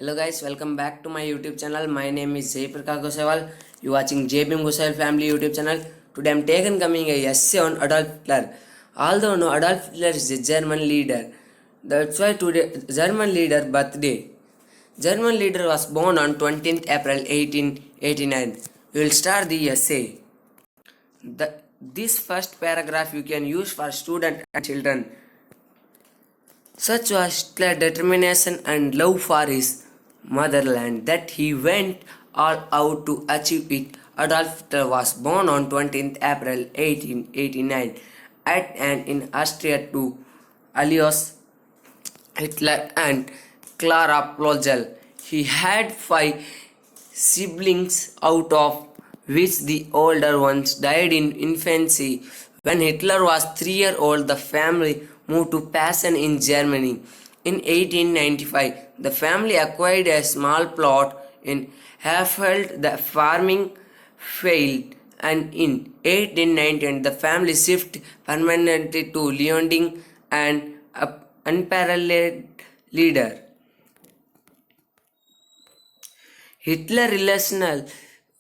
Hello guys, welcome back to my YouTube channel. My name is Jay Prakash Gosewal. You watching JBM Gosewal Family YouTube channel. Today I'm taken coming a essay on Adolf Hitler. Although no, Adolf Hitler is a German leader. That's why today German leader birthday. German leader was born on 20th April 1889. We will start the essay. This first paragraph you can use for students and children. Such was Hitler's determination and love for his motherland that he went all out to achieve it. Adolf Hitler was born on 20th April 1889 at and in Austria to Alois Hitler and Clara Plogel. He had 5 siblings, out of which the older ones died in infancy. When Hitler was 3 years old, the family moved to Passen in Germany. In 1895, the family acquired a small plot in Havelfeld. The farming failed, and in 1819, the family shifted permanently to Leonding, an unparalleled leader. Hitler's relations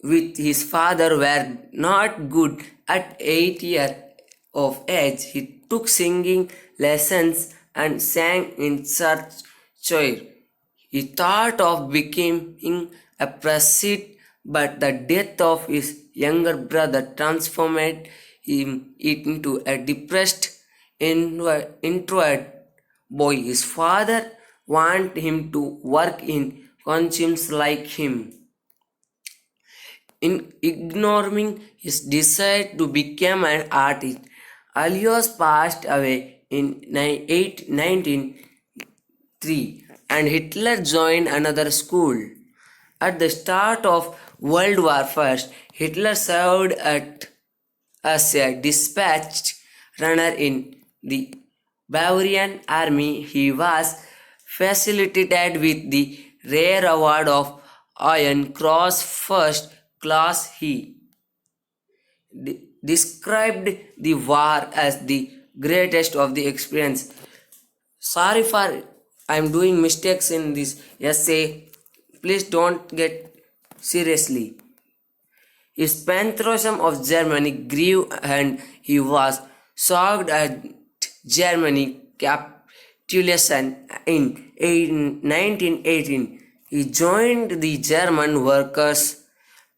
with his father were not good. At 8 years of age, he took singing lessons and sang in church choir. He thought of becoming a priest, but the death of his younger brother transformed him into a depressed introvert boy. His father wanted him to work in conscience like him. In ignoring his desire to become an artist, Alois passed away in 1903 and Hitler joined another school. At the start of World War I, Hitler served as a dispatched runner in the Bavarian army. He was facilitated with the rare award of Iron Cross First Class. He described the war as the greatest of the experience. Sorry for I'm doing mistakes in this essay. Please don't get seriously. His patriotism of Germany grew and he was shocked at Germany capitulation in 1918. He joined the German Workers'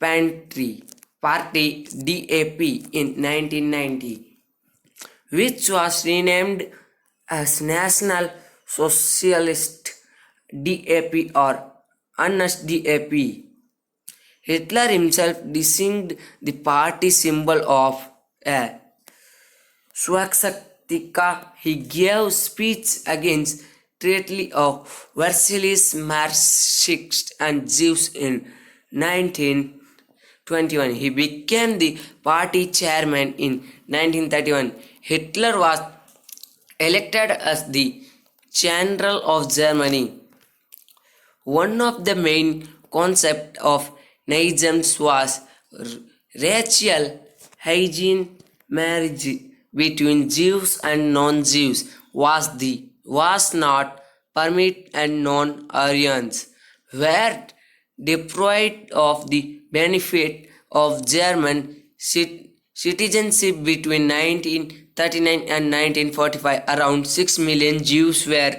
Party DAP in 1990, which was renamed as National Socialist DAP or NSDAP. Hitler himself designed the party symbol of a swastika. He gave speech against treaty of Versailles, Marxists and Jews in 1921. He became the party chairman in 1931. Hitler was elected as the Chancellor of Germany. One of the main concepts of Nazism was racial hygiene. Marriage between Jews and non-Jews was not permitted, and non-Aryans were deprived of the benefit of German citizenship. Between 1939 and 1945, around 6 million Jews were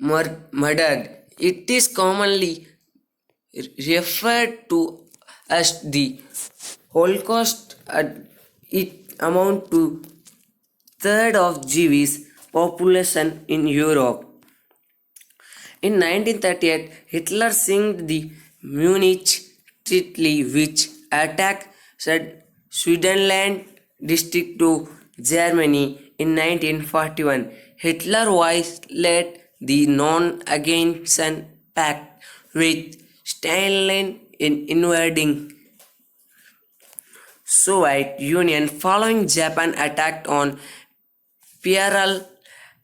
murdered. It is commonly referred to as the Holocaust. It amounted to third of Jewish population in Europe. In 1938, Hitler signed the Munich Treaty, which attacked Sudetenland district to Germany. In 1941, Hitler violated the Non-Aggression Pact with Stalin in invading Soviet Union following Japan attack on Pearl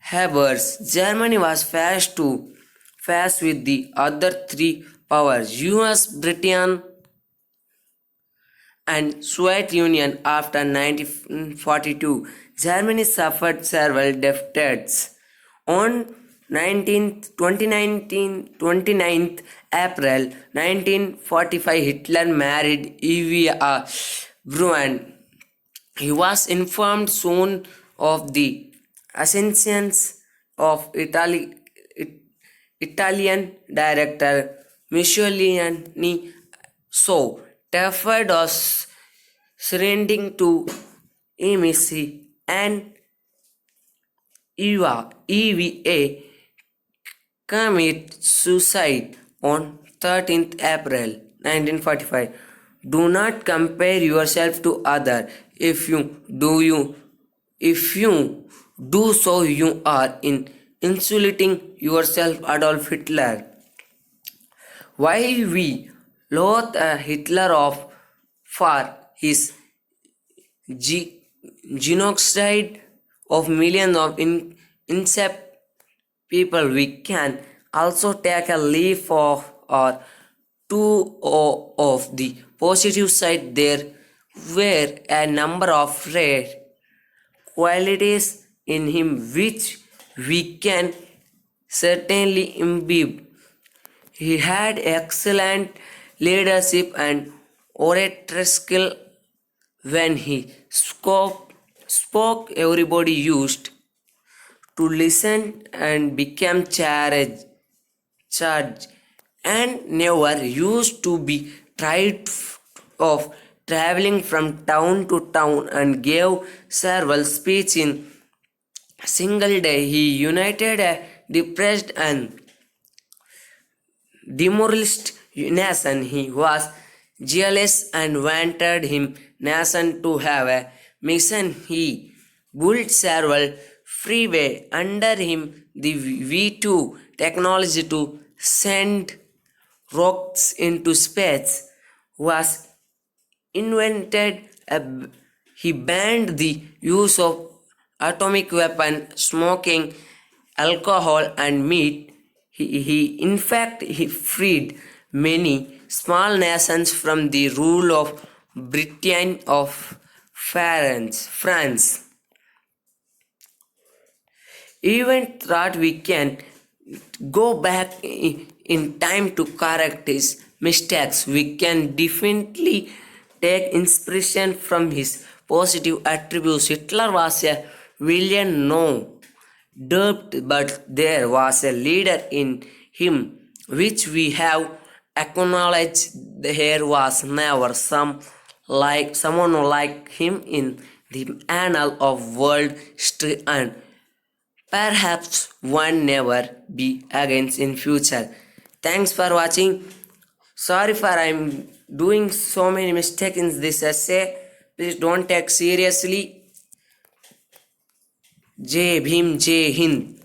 Harbor. Germany was faced with the other three powers, US, Britain, and Soviet Union. After 1942, Germany suffered several defeats. On 29th April 1945, Hitler married Eva Braun. He was informed soon of the ascensions of Italian director Mussolini, so terrified of surrendering to Amici and EVA commit suicide on 13th April 1945. Do not compare yourself to others. If you do so, you are insulting yourself, Adolf Hitler. While we loathe Hitler for his genocide of millions of innocent people, we can also take a leaf of or two of the positive side. There were a number of rare qualities in him which we can certainly imbibe. He had excellent leadership and oratory skill. When he spoke, everybody used to listen and became charged and never used to be tired of traveling from town to town and gave several speeches in a single day. He united a depressed and demoralized nation. He was jealous and wanted his nation to have a mission. He built several freeways under him. The V2 technology to send rocks into space was invented. He banned the use of atomic weapon, smoking, alcohol, and meat. In fact, he freed many small nations from the rule of Britain of France. Even thought we can go back in time to correct his mistakes, we can definitely take inspiration from his positive attributes. Hitler was a villain, no doubt, but there was a leader in him which we have acknowledged. There was never someone like him in the annal of world history, and perhaps one never be against in future. Thanks for watching. Sorry for I'm doing so many mistakes in this essay. Please don't take seriously. Jai Bhim, Jai Hind.